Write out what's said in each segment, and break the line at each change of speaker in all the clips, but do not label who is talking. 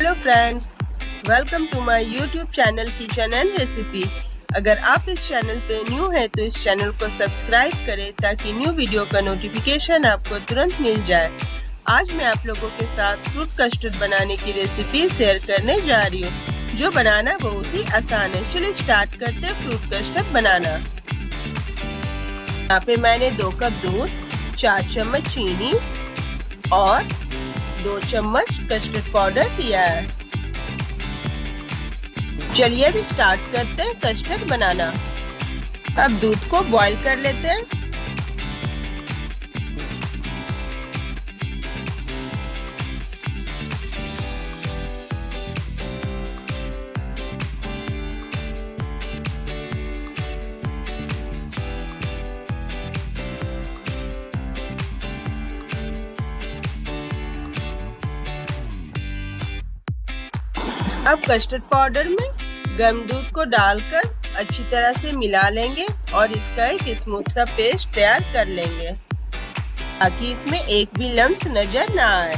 Hello friends, welcome to my YouTube channel kitchen and recipe. अगर आप इस channel पे न्यू हैं तो इस चैनल को सब्सक्राइब करें ताकि न्यू वीडियो का नोटिफिकेशन आपको तुरंत मिल जाए। आज मैं आप लोगों के साथ फ्रूट कस्टर्ड बनाने की रेसिपी शेयर करने जा रही हूँ, जो बनाना बहुत ही आसान है। चलिए स्टार्ट करते हैं फ्रूट कस्टर्ड बनाना। यहाँ पे मैंने 2 कप दूध, 4 चम्मच चीनी और 2 चम्मच कस्टर्ड पाउडर लिया है। चलिए अभी स्टार्ट करते हैं कस्टर्ड बनाना। अब दूध को बॉईल कर लेते हैं। अब कस्टर्ड पाउडर में गर्म दूध को डालकर अच्छी तरह से मिला लेंगे और इसका एक स्मूथ सा पेस्ट तैयार कर लेंगे ताकि इसमें एक भी लम्स नजर ना आए।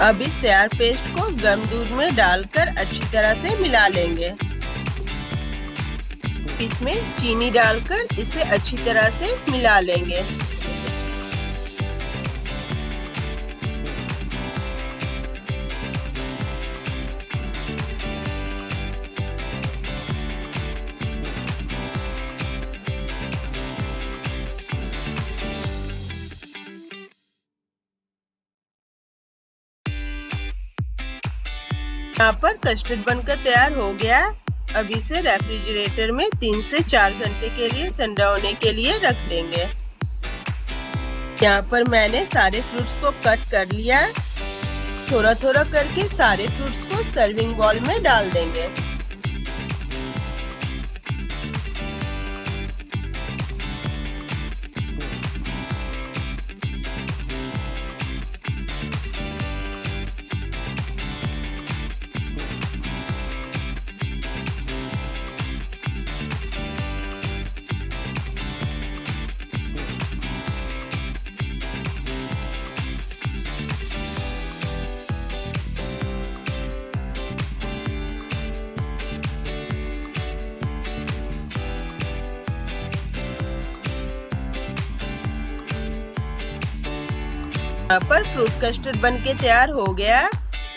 अब इस तैयार पेस्ट को गर्म दूध में डालकर अच्छी तरह से मिला लेंगे। इसमें चीनी डालकर इसे अच्छी तरह से मिला लेंगे। यहाँ पर कस्टर्ड बनकर तैयार हो गया है। अब इसे रेफ्रिजरेटर में 3 से 4 घंटे के लिए ठंडा होने के लिए रख देंगे। यहाँ पर मैंने सारे फ्रूट्स को कट कर लिया है। थोड़ा थोड़ा करके सारे फ्रूट्स को सर्विंग बाउल में डाल देंगे। यहाँ पर फ्रूट कस्टर्ड बनके तैयार हो गया।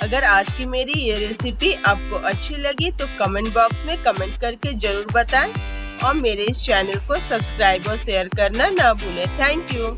अगर आज की मेरी ये रेसिपी आपको अच्छी लगी तो कमेंट बॉक्स में कमेंट करके जरूर बताएं और मेरे इस चैनल को सब्सक्राइब और शेयर करना ना भूलें। Thank you.